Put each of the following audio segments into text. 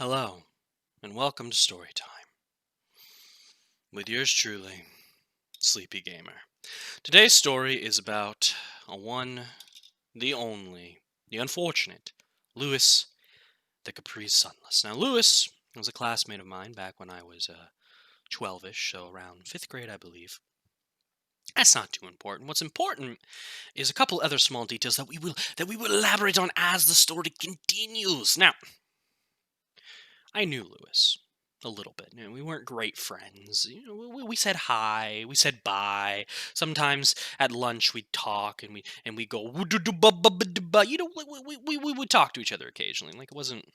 Hello, and welcome to Story Time with yours truly, Sleepy Gamer. Today's story is about a one, the only, the unfortunate, Lewis the Capri Sunless. Now, Lewis was a classmate of mine back when I was 12-ish, so around 5th grade, I believe. That's not too important. What's important is a couple other small details that we will elaborate on as the story continues. Now, I knew Lewis a little bit. We weren't great friends. We said hi, we said bye. Sometimes at lunch we'd talk and we go "Woo-doo-doo-ba-ba-ba-doo-ba." We would talk to each other occasionally. Like it wasn't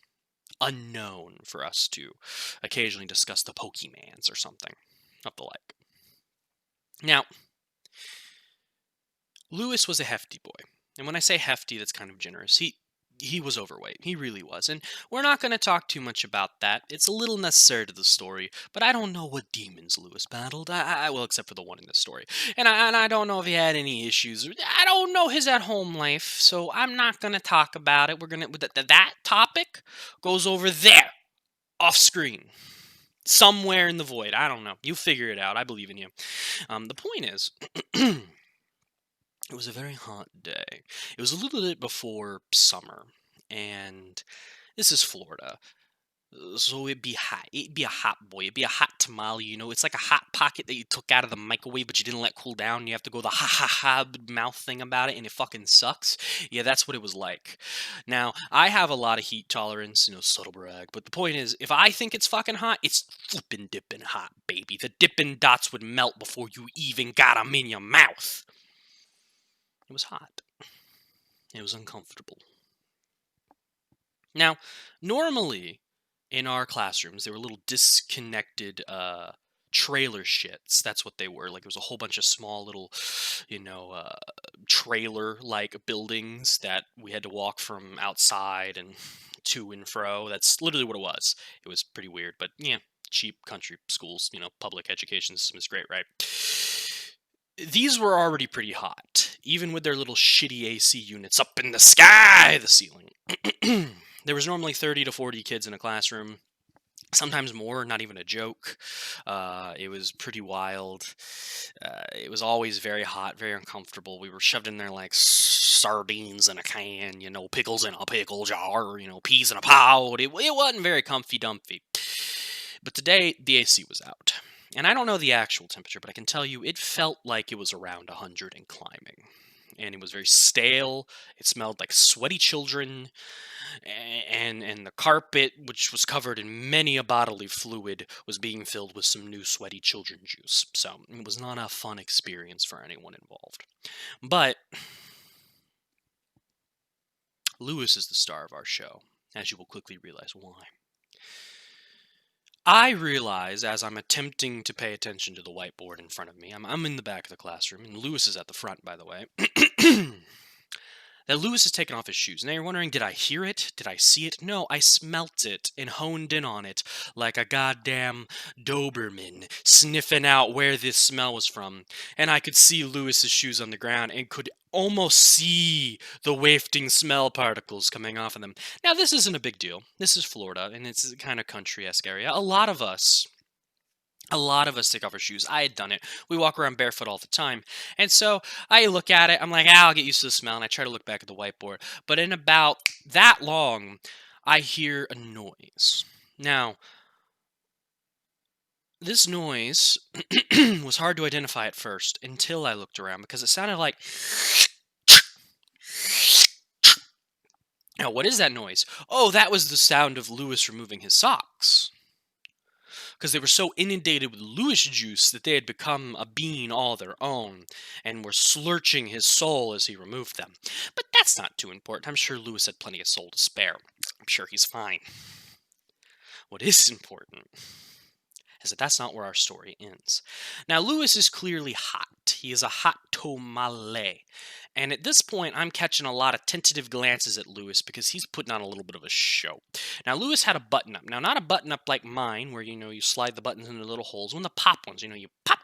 unknown for us to occasionally discuss the Pokemans or something of the like. Now, Lewis was a hefty boy. And when I say hefty, that's kind of generous. He was overweight. He really was. And we're not going to talk too much about that. It's a little necessary to the story, but I don't know what demons Lewis battled. Well, except for the one in this story. And I don't know if he had any issues. I don't know his at-home life, so I'm not going to talk about it. We're going to that topic goes over there off screen. Somewhere in the void. I don't know. You figure it out. I believe in you. The point is it was a very hot day. It was a little bit before summer, and this is Florida. So it'd be hot. It'd be a hot boy. It'd be a hot tamale. It's like a hot pocket that you took out of the microwave, but you didn't let cool down. You have to go the ha ha ha mouth thing about it, and it fucking sucks. Yeah, that's what it was like. Now, I have a lot of heat tolerance, subtle brag. But the point is, if I think it's fucking hot, it's flippin' dippin' hot, baby. The dippin' dots would melt before you even got 'em in your mouth. It was hot. It was uncomfortable. Now, normally in our classrooms, they were little disconnected trailer shits. That's what they were. Like, it was a whole bunch of small little, trailer like buildings that we had to walk from outside and to and fro. That's literally what it was. It was pretty weird, but yeah, cheap country schools, public education system is great, right? These were already pretty hot, even with their little shitty AC units up in the sky, the ceiling. There was normally 30 to 40 kids in a classroom, sometimes more, not even a joke. It was pretty wild. It was always very hot, very uncomfortable. We were shoved in there like sardines in a can, pickles in a pickle jar, peas in a pod. It wasn't very comfy dumpy. But today, the AC was out. And I don't know the actual temperature, but I can tell you it felt like it was around 100 and climbing. And it was very stale. It smelled like sweaty children. And the carpet, which was covered in many a bodily fluid, was being filled with some new sweaty children juice. So it was not a fun experience for anyone involved. But Lewis is the star of our show, as you will quickly realize why. I realize as I'm attempting to pay attention to the whiteboard in front of me, I'm in the back of the classroom, and Lewis is at the front, by the way, that Lewis has taken off his shoes. Now you're wondering, did I hear it? Did I see it? No, I smelt it and honed in on it like a goddamn Doberman, sniffing out where this smell was from. And I could see Lewis's shoes on the ground and could almost see the wafting smell particles coming off of them. Now, this isn't a big deal. This is Florida, and it's a kind of country-esque area. A lot of us take off our shoes. I had done it. We walk around barefoot all the time. And so I look at it. I'm like, I'll get used to the smell. And I try to look back at the whiteboard. But in about that long, I hear a noise. Now, this noise was hard to identify at first until I looked around because it sounded like... Now, what is that noise? Oh, that was the sound of Lewis removing his socks. Because they were so inundated with Lewis juice that they had become a being all their own, and were slurching his soul as he removed them. But that's not too important. I'm sure Lewis had plenty of soul to spare. I'm sure he's fine. What is important is that that's not where our story ends. Now, Lewis is clearly hot. He is a hot tamale. And at this point, I'm catching a lot of tentative glances at Lewis because he's putting on a little bit of a show. Now, Lewis had a button-up. Now, not a button-up like mine, where, you slide the buttons into little holes. One of the pop ones, you pop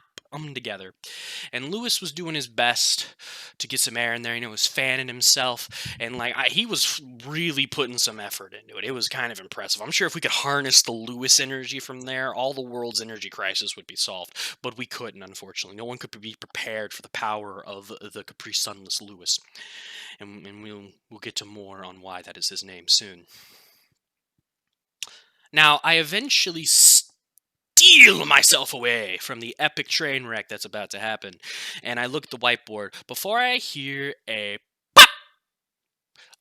together. And Lewis was doing his best to get some air in there. He was fanning himself, and he was really putting some effort into it. It was kind of impressive. I'm sure if we could harness the Lewis energy from there, all the world's energy crisis would be solved. But we couldn't, unfortunately. No one could be prepared for the power of the Capri Sunless Lewis, and we'll get to more on why that is his name soon. Now, I eventually steal myself away from the epic train wreck that's about to happen, and I look at the whiteboard before I hear a pop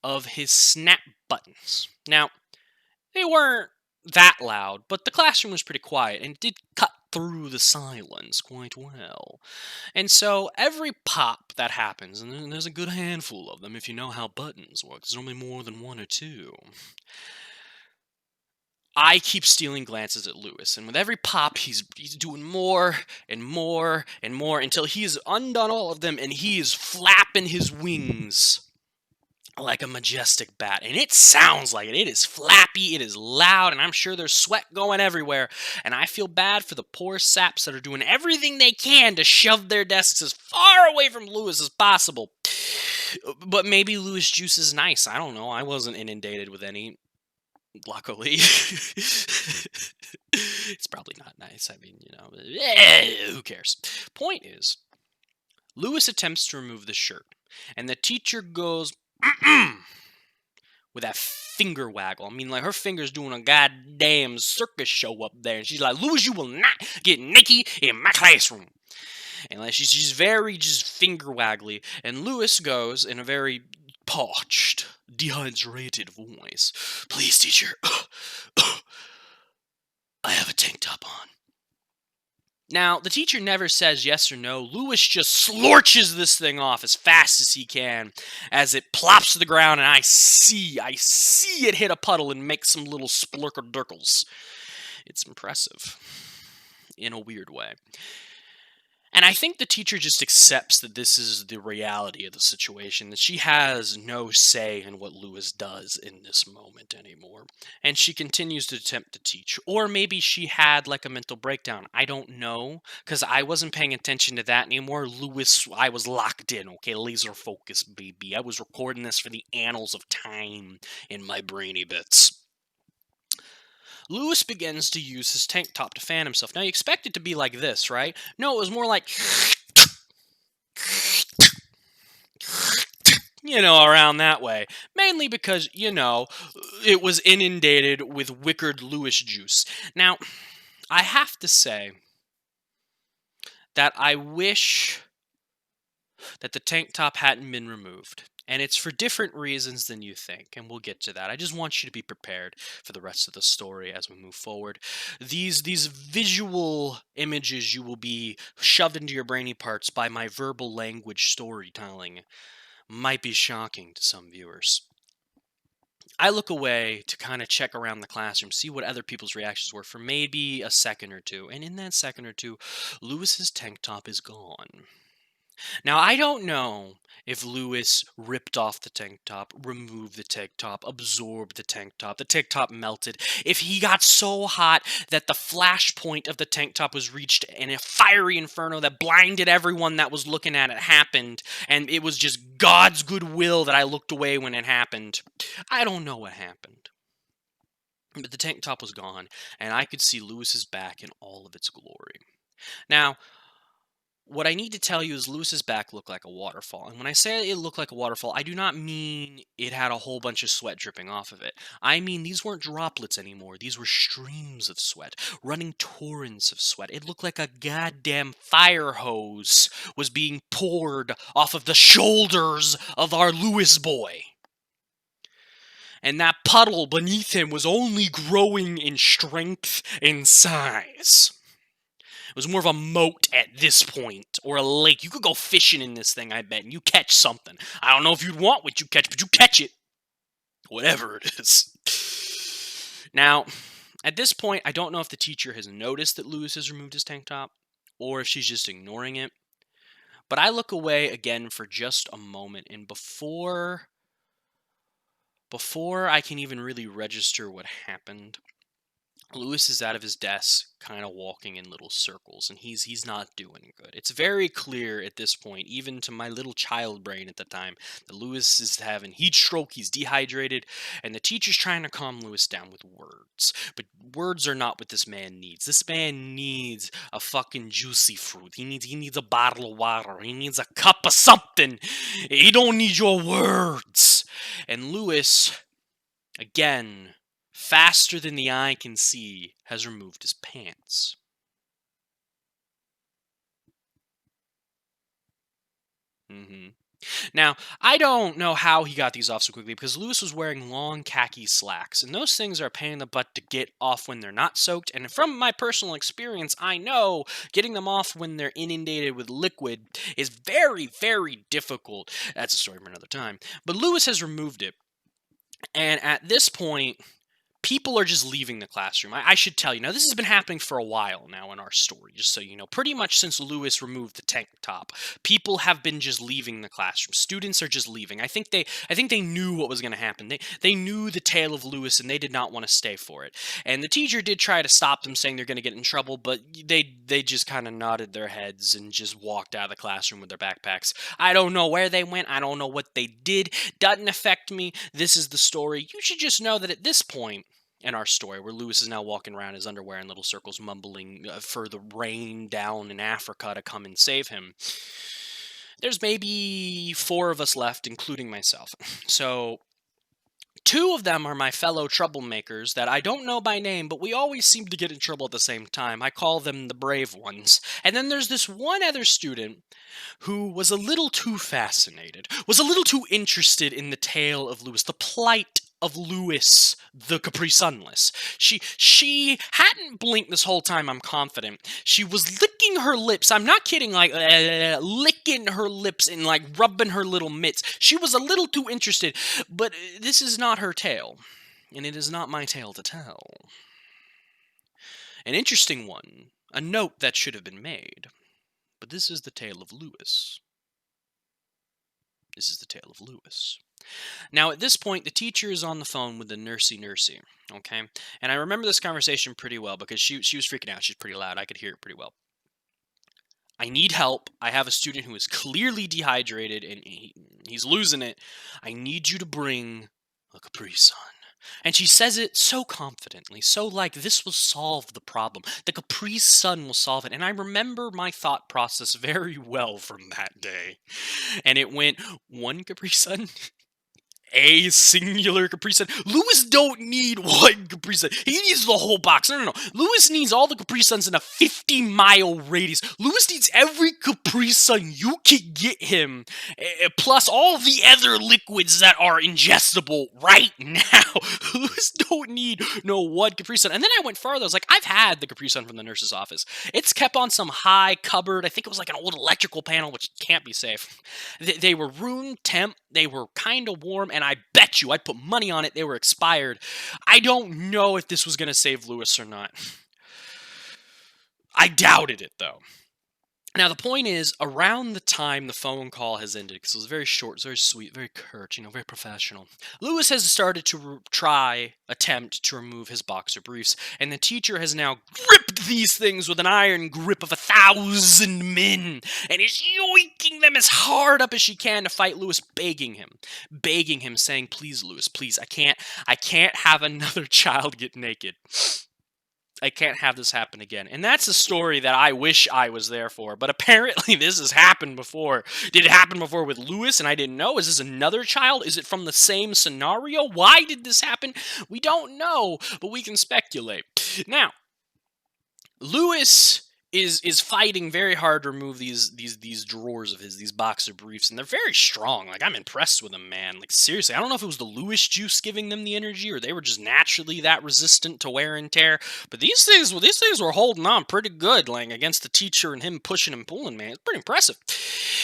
of his snap buttons. Now, they weren't that loud, but the classroom was pretty quiet and did cut through the silence quite well. And so every pop that happens, and there's a good handful of them if you know how buttons work, there's normally more than one or two. I keep stealing glances at Lewis, and with every pop, he's doing more and more and more until he's undone all of them, and he is flapping his wings like a majestic bat. And it sounds like it. It is flappy, it is loud, and I'm sure there's sweat going everywhere. And I feel bad for the poor saps that are doing everything they can to shove their desks as far away from Lewis as possible. But maybe Lewis juice is nice. I don't know. I wasn't inundated with any. Luckily. It's probably not nice. I mean, who cares? Point is, Lewis attempts to remove the shirt, and the teacher goes, with that finger waggle. I mean, like her finger's doing a goddamn circus show up there, and she's like, Lewis, you will not get naked in my classroom. And like she's very just finger waggly, and Lewis goes in a very parched, dehydrated voice, please, teacher, I have a tank top on. Now, the teacher never says yes or no. Lewis just slorches this thing off as fast as he can as it plops to the ground, and I see it hit a puddle and make some little splurkle-durkles. It's impressive in a weird way. And I think the teacher just accepts that this is the reality of the situation, that she has no say in what Lewis does in this moment anymore. And she continues to attempt to teach. Or maybe she had like a mental breakdown. I don't know, because I wasn't paying attention to that anymore. Lewis, I was locked in, okay? Laser focus, baby. I was recording this for the annals of time in my brainy bits. Lewis begins to use his tank top to fan himself. Now, you expect it to be like this, right? No, it was more like, around that way. Mainly because, it was inundated with wickered Lewis juice. Now, I have to say that I wish that the tank top hadn't been removed. And it's for different reasons than you think, and we'll get to that. I just want you to be prepared for the rest of the story as we move forward. These visual images you will be shoved into your brainy parts by my verbal language storytelling might be shocking to some viewers. I look away to kind of check around the classroom, see what other people's reactions were for maybe a second or two, and in that second or two, Lewis's tank top is gone. Now, I don't know if Lewis ripped off the tank top, removed the tank top, absorbed the tank top melted, if he got so hot that the flash point of the tank top was reached and a fiery inferno that blinded everyone that was looking at it happened, and it was just God's goodwill that I looked away when it happened. I don't know what happened. But the tank top was gone, and I could see Lewis's back in all of its glory. Now, what I need to tell you is Lewis's back looked like a waterfall. And when I say it looked like a waterfall, I do not mean it had a whole bunch of sweat dripping off of it. I mean these weren't droplets anymore. These were streams of sweat, running torrents of sweat. It looked like a goddamn fire hose was being poured off of the shoulders of our Lewis boy. And that puddle beneath him was only growing in strength and size. It was more of a moat at this point, or a lake. You could go fishing in this thing, I bet, and you catch something. I don't know if you'd want what you catch, but you catch it. Whatever it is. Now, at this point, I don't know if the teacher has noticed that Lewis has removed his tank top, or if she's just ignoring it. But I look away again for just a moment, and before I can even really register what happened, Lewis is out of his desk, kind of walking in little circles, and he's not doing good. It's very clear at this point, even to my little child brain at the time, that Lewis is having heat stroke. He's dehydrated, and the teacher's trying to calm Lewis down with words. But words are not what this man needs. This man needs a fucking juicy fruit. He needs a bottle of water. He needs a cup of something. He don't need your words. And Lewis, again, faster than the eye can see, has removed his pants. hmm Now, I don't know how he got these off so quickly because Lewis was wearing long khaki slacks, and those things are a pain in the butt to get off when they're not soaked. And from my personal experience, I know getting them off when they're inundated with liquid is very, very difficult. That's a story for another time. But Lewis has removed it. And at this point, people are just leaving the classroom. I should tell you. Now, this has been happening for a while now in our story, just so you know. Pretty much since Lewis removed the tank top, people have been just leaving the classroom. Students are just leaving. I think they knew what was going to happen. They knew the tale of Lewis, and they did not want to stay for it. And the teacher did try to stop them, saying they're going to get in trouble, but they just kind of nodded their heads and just walked out of the classroom with their backpacks. I don't know where they went. I don't know what they did. Doesn't affect me. This is the story. You should just know that at this point in our story, where Lewis is now walking around his underwear in little circles, mumbling for the rain down in Africa to come and save him. There's maybe 4 of us left, including myself. So 2 of them are my fellow troublemakers that I don't know by name, but we always seem to get in trouble at the same time. I call them the brave ones. And then there's this one other student who was a little too fascinated, was a little too interested in the tale of Lewis, the plight of Lewis, the Capri Sunless. She hadn't blinked this whole time, I'm confident. She was licking her lips. I'm not kidding, like licking her lips and like rubbing her little mitts. She was a little too interested, but this is not her tale, and it is not my tale to tell. An interesting one, a note that should have been made. But this is the tale of Lewis. This is the tale of Lewis. Now, at this point, the teacher is on the phone with the nursey, okay? And I remember this conversation pretty well because she was freaking out. She's pretty loud. I could hear it pretty well. I need help. I have a student who is clearly dehydrated and he's losing it. I need you to bring a Capri Sun. And she says it so confidently, so like this will solve the problem. The Capri Sun will solve it. And I remember my thought process very well from that day. And it went 1 Capri Sun, a singular Capri Sun. Lewis don't need 1 Capri Sun. He needs the whole box. No. Lewis needs all the Capri Suns in a 50-mile radius. Lewis needs every Capri Sun you can get him, plus all the other liquids that are ingestible right now. Lewis don't need no 1 Capri Sun. And then I went farther. I was like, I've had the Capri Sun from the nurse's office. It's kept on some high cupboard. I think it was like an old electrical panel, which can't be safe. They were room temp. They were kind of warm, and I bet you, I'd put money on it, they were expired. I don't know if this was going to save Lewis or not. I doubted it, though. Now, the point is, around the time the phone call has ended, because it was very short, it was very sweet, very curt, very professional, Lewis has started to attempt to remove his boxer briefs, and the teacher has now gripped these things with an iron grip of 1,000 men, and is yoinking them as hard up as she can to fight Lewis, begging him, saying, please, Lewis, please, I can't have another child get naked. I can't have this happen again. And that's a story that I wish I was there for. But apparently this has happened before. Did it happen before with Lewis and I didn't know? Is this another child? Is it from the same scenario? Why did this happen? We don't know, but we can speculate. Now, Lewis is fighting very hard to remove these drawers of his, these boxer briefs, and they're very strong. Like, I'm impressed with them, man. Like, seriously, I don't know if it was the Lewis juice giving them the energy, or they were just naturally that resistant to wear and tear. But these things were holding on pretty good, like against the teacher and him pushing and pulling, man. It's pretty impressive.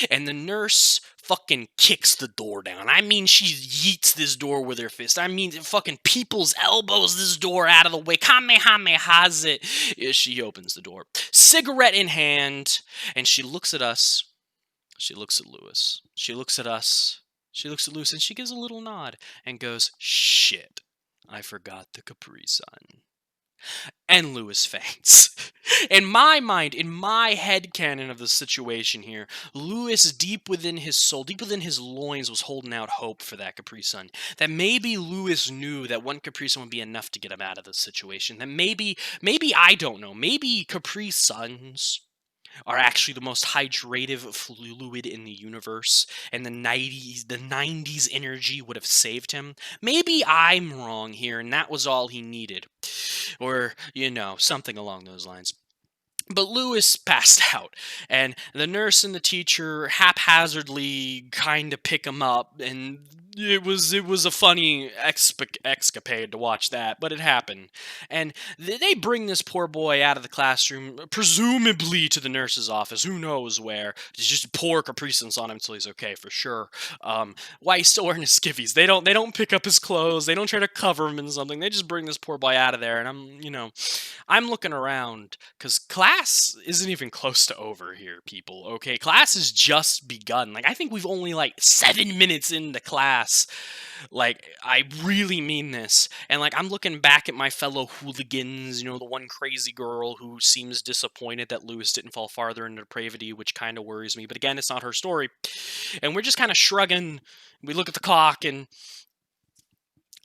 And the nurse fucking kicks the door down. I mean, she yeets this door with her fist. I mean, fucking people's elbows this door out of the way. Kamehamehas it. She opens the door, cigarette in hand, and she looks at us. She looks at Lewis. She looks at us. She looks at Lewis, and she gives a little nod and goes, shit, I forgot the Capri Sun. and Lewis faints. In my mind, in my headcanon of the situation here, Lewis, deep within his soul, deep within his loins, was holding out hope for that Capri Sun. That maybe Lewis knew that one Capri Sun would be enough to get him out of the situation. That maybe I don't know, maybe Capri Suns are actually the most hydrative fluid in the universe, and the 90s energy would have saved him. Maybe I'm wrong here and that was all he needed, or something along those lines. But Lewis passed out, and the nurse and the teacher haphazardly kind of pick him up, and it was a funny escapade to watch that, but it happened. And they bring this poor boy out of the classroom, presumably to the nurse's office. Who knows where? Just pour Capri Suns on him until he's okay for sure. Why he's still wearing his skivvies? They don't pick up his clothes. They don't try to cover him in something. They just bring this poor boy out of there, and I'm looking around because class isn't even close to over here, people. Okay, class has just begun. Like, I think we've only like 7 minutes into class. Like, I really mean this. And like, I'm looking back at my fellow hooligans, the one crazy girl who seems disappointed that Lewis didn't fall farther into depravity, which kind of worries me. But again, it's not her story. And we're just kind of shrugging. We look at the clock and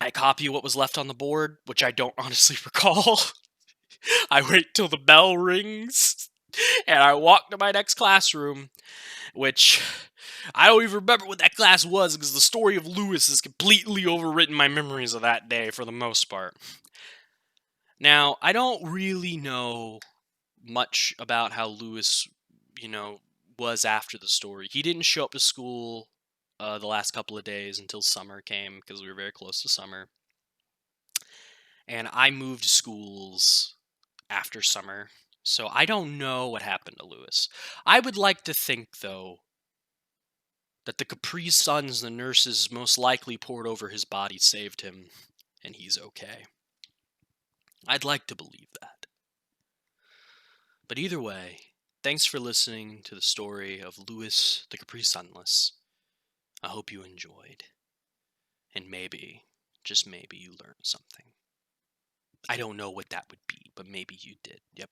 I copy what was left on the board, which I don't honestly recall. I wait till the bell rings, and I walk to my next classroom, which I don't even remember what that class was because the story of Lewis has completely overwritten my memories of that day for the most part. Now, I don't really know much about how Lewis, was after the story. He didn't show up to school the last couple of days until summer came because we were very close to summer. And I moved schools after summer. So I don't know what happened to Lewis. I would like to think, though, that the Capri Suns the nurses most likely poured over his body saved him, and he's okay. I'd like to believe that. But either way, thanks for listening to the story of Lewis the Capri Sunless. I hope you enjoyed. And maybe, just maybe, you learned something. I don't know what that would be, but maybe you did. Yep.